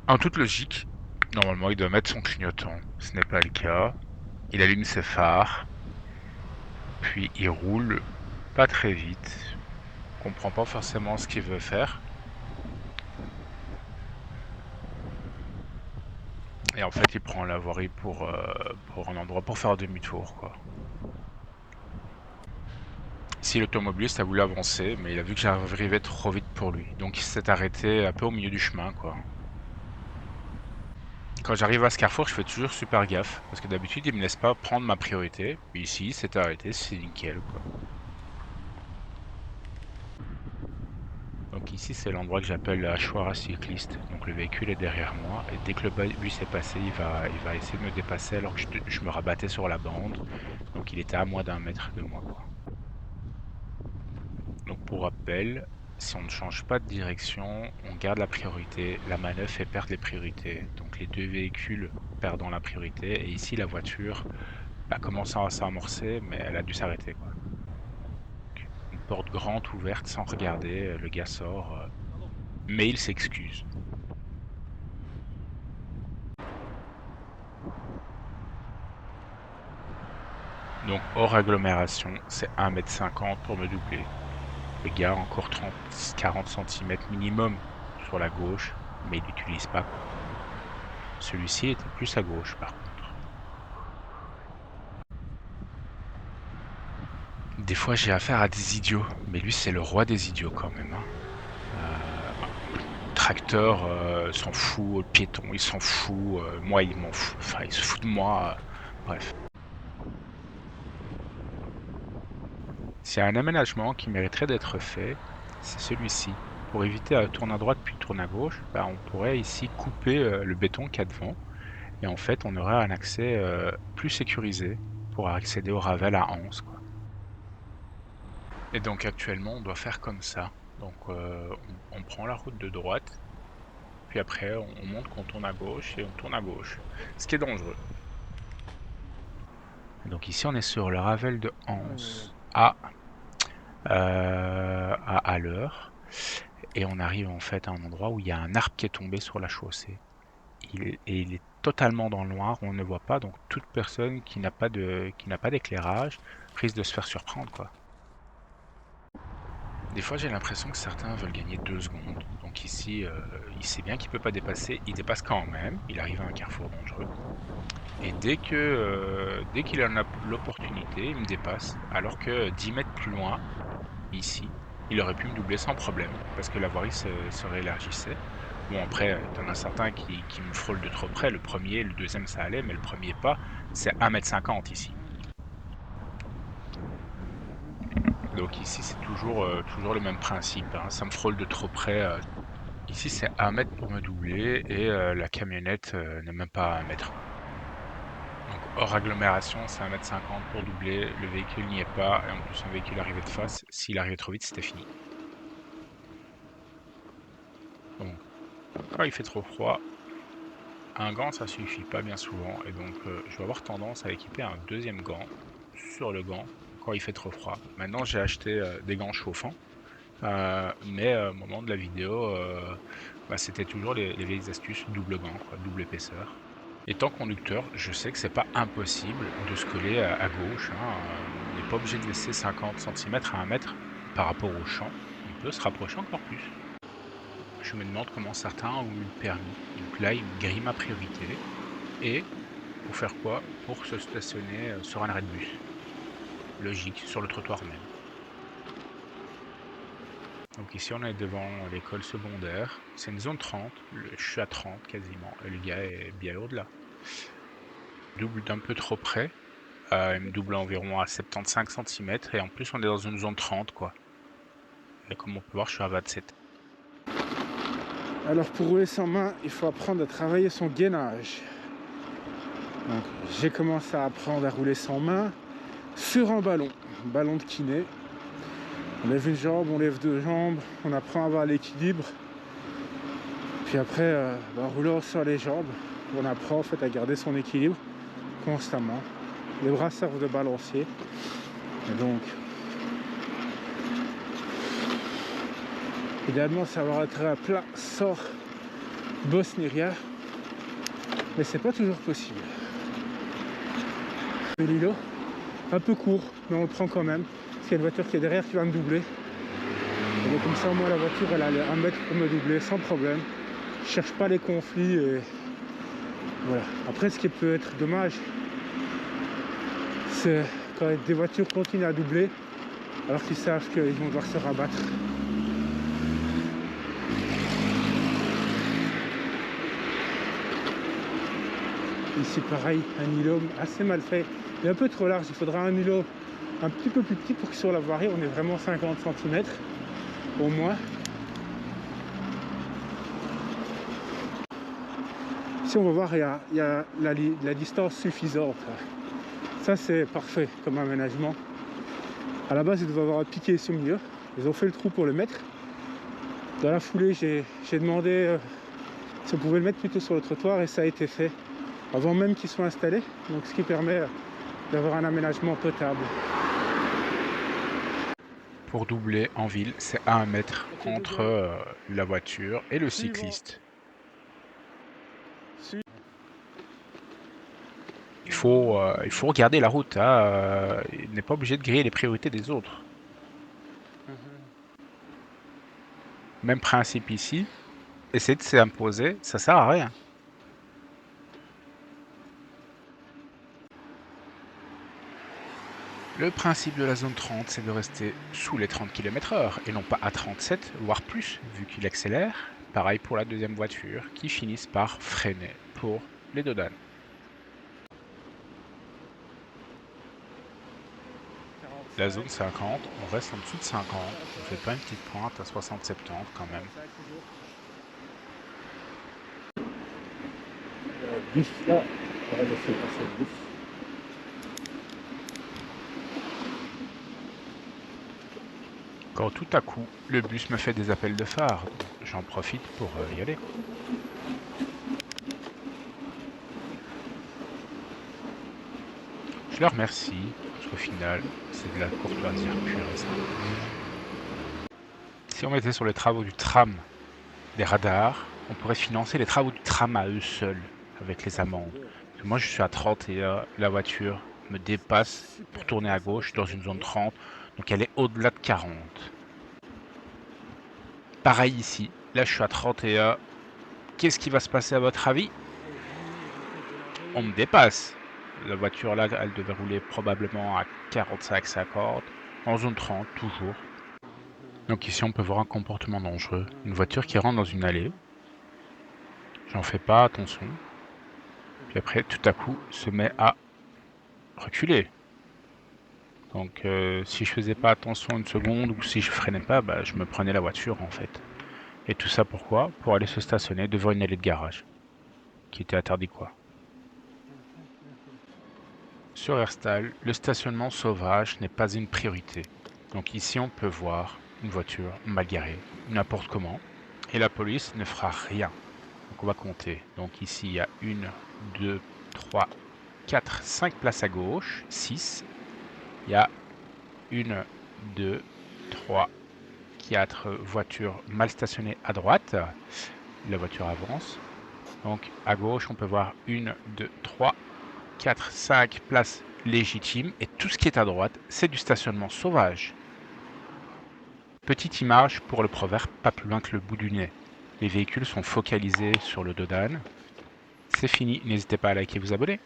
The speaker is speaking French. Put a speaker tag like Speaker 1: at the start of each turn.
Speaker 1: En toute logique, normalement il doit mettre son clignotant. Ce n'est pas le cas. Il allume ses phares, puis il roule pas très vite. On comprend pas forcément ce qu'il veut faire. Et en fait, il prend la voirie pour un endroit pour faire demi-tour, quoi. Ici, l'automobiliste a voulu avancer, mais il a vu que j'arrivais trop vite pour lui. Donc il s'est arrêté un peu au milieu du chemin, quoi. Quand j'arrive à ce carrefour, je fais toujours super gaffe, parce que d'habitude, il me laisse pas prendre ma priorité. Puis ici, il s'est arrêté, c'est nickel, quoi. Donc ici, c'est l'endroit que j'appelle le hachoir à cycliste. Donc le véhicule est derrière moi, et dès que le bus est passé, il va essayer de me dépasser alors que je me rabattais sur la bande. Donc il était à moins d'un mètre de moi, quoi. Donc pour rappel, si on ne change pas de direction, on garde la priorité, la manœuvre fait perdre les priorités. Donc les deux véhicules perdant la priorité, et ici la voiture commence à s'amorcer, mais elle a dû s'arrêter, quoi. Une porte grande ouverte sans regarder, le gars sort, mais il s'excuse. Donc hors agglomération, c'est 1,50 m pour me doubler. Le gars a encore 30-40 cm minimum sur la gauche, mais il l'utilise pas, quoi. Celui-ci était plus à gauche par contre. Des fois j'ai affaire à des idiots, mais lui c'est le roi des idiots quand même, hein. Tracteur s'en fout, le piéton il s'en fout, moi il m'en fout, enfin il se fout de moi, bref. S'il y a un aménagement qui mériterait d'être fait, c'est celui-ci. Pour éviter tourner à droite puis tourner à gauche, on pourrait ici couper le béton qu'il y a devant, et en fait on aurait un accès plus sécurisé pour accéder au Ravel à Anse, quoi. Et donc actuellement on doit faire comme ça. Donc on prend la route de droite, puis après on montre qu'on tourne à gauche et on tourne à gauche, ce qui est dangereux. Et donc ici on est sur le Ravel de Anse à l'heure. Et on arrive en fait à un endroit où il y a un arbre qui est tombé sur la chaussée. Il est totalement dans le noir, on ne voit pas, donc toute personne qui n'a pas d'éclairage risque de se faire surprendre, quoi. Des fois j'ai l'impression que certains veulent gagner 2 secondes. Donc ici, il sait bien qu'il peut pas dépasser, il dépasse quand même, il arrive à un carrefour dangereux. Et dès qu'il en a l'opportunité, il me dépasse. Alors que 10 mètres plus loin, ici, il aurait pu me doubler sans problème, parce que la voirie se réélargissait. Bon après, t'en as certains qui me frôlent de trop près, le premier, le deuxième ça allait, mais le premier pas, c'est 1,50 m ici. Donc ici c'est toujours le même principe, hein, ça me frôle de trop près. Ici c'est 1 mètre pour me doubler, et la camionnette n'est même pas à 1 mètre, quoi. Donc hors agglomération, c'est 1,50 m pour doubler, le véhicule n'y est pas, et en plus un véhicule arrivait de face, s'il arrivait trop vite c'était fini. Donc quand il fait trop froid, un gant ça suffit pas bien souvent, et donc je vais avoir tendance à équiper un deuxième gant sur le gant quand il fait trop froid. Maintenant j'ai acheté des gants chauffants, mais au moment de la vidéo, c'était toujours les vieilles astuces double gant, quoi, double épaisseur. Étant conducteur, je sais que c'est pas impossible de se coller à gauche, hein, on n'est pas obligé de laisser 50 cm à 1 mètre par rapport au champ, on peut se rapprocher encore plus. Je me demande comment certains ont eu le permis. Donc là, ils me grillent ma priorité. Et pour faire quoi? Pour se stationner sur un arrêt de bus. Logique, sur le trottoir même. Donc ici, on est devant l'école secondaire. C'est une zone 30. Je suis à 30 quasiment. Et le gars est bien au-delà. Double d'un peu trop près. Il me double environ à 75 cm. Et en plus, on est dans une zone 30, quoi. Et comme on peut voir, je suis à 27.
Speaker 2: Alors pour rouler sans main, il faut apprendre à travailler son gainage. Donc j'ai commencé à apprendre à rouler sans main sur un ballon de kiné. On lève une jambe, on lève deux jambes, on apprend à avoir l'équilibre. Puis après, en roulant sur les jambes, on apprend en fait à garder son équilibre constamment. Les bras servent de balancier. Et donc, idéalement, savoir être à plat sort bosse ni rien. Mais c'est pas toujours possible. Le Lilo, un peu court, mais on le prend quand même. Parce qu'il y a une voiture qui est derrière qui va me doubler. Et donc comme ça, moi, la voiture, elle a 1 mètre pour me doubler sans problème. Je cherche pas les conflits et voilà. Après, ce qui peut être dommage, c'est quand des voitures continuent à doubler alors qu'ils savent qu'ils vont devoir se rabattre. Ici pareil, un îlot assez mal fait. Il est un peu trop large, il faudra un îlot un petit peu plus petit pour que sur la voirie on ait vraiment 50 cm au moins. Ici on va voir, il y a la distance suffisante. Ça c'est parfait comme aménagement. À la base, ils devaient avoir un piquet ici au milieu. Ils ont fait le trou pour le mettre. Dans la foulée, j'ai demandé si on pouvait le mettre plutôt sur le trottoir et ça a été fait avant même qu'ils soient installés. Donc, ce qui permet d'avoir un aménagement potable.
Speaker 1: Pour doubler en ville, c'est à 1 mètre entre la voiture et le cycliste. Il faut regarder la route, hein. Il n'est pas obligé de griller les priorités des autres. Même principe ici, essayer de s'imposer, ça sert à rien. Le principe de la zone 30, c'est de rester sous les 30 km/h et non pas à 37, voire plus, vu qu'il accélère. Pareil pour la deuxième voiture, qui finissent par freiner pour les dodanes. La zone 50, on reste en dessous de 50, on fait pas une petite pointe à 60-70 quand même. Quand tout à coup, le bus me fait des appels de phare, j'en profite pour y aller. Je leur remercie, parce qu'au final, c'est de la courtoisie pure et simple. Si on mettait sur les travaux du tram des radars, on pourrait financer les travaux du tram à eux seuls, avec les amendes. Parce que moi, je suis à 31, la voiture me dépasse pour tourner à gauche dans une zone 30, donc elle est au-delà de 40. Pareil ici, là je suis à 31. Qu'est-ce qui va se passer à votre avis? On me dépasse. La voiture là, elle devait rouler probablement à 45-50, en zone 30 toujours. Donc ici on peut voir un comportement dangereux. Une voiture qui rentre dans une allée. J'en fais pas attention. Puis après tout à coup se met à reculer. Donc si je faisais pas attention une seconde ou si je freinais pas, bah, je me prenais la voiture en fait. Et tout ça pourquoi? Pour aller se stationner devant une allée de garage. Qui était interdit quoi. Sur Herstal, le stationnement sauvage n'est pas une priorité. Donc ici on peut voir une voiture mal garée, n'importe comment, et la police ne fera rien. Donc on va compter. Donc ici il y a 1, 2, 3, 4, 5 places à gauche, 6. Il y a 1, 2, 3, 4 voitures mal stationnées à droite. La voiture avance. Donc à gauche on peut voir 1, 2, 3, 4, 5 places légitimes et tout ce qui est à droite, c'est du stationnement sauvage. Petite image pour le proverbe, pas plus loin que le bout du nez. Les véhicules sont focalisés sur le dodane. C'est fini, n'hésitez pas à liker et vous abonner.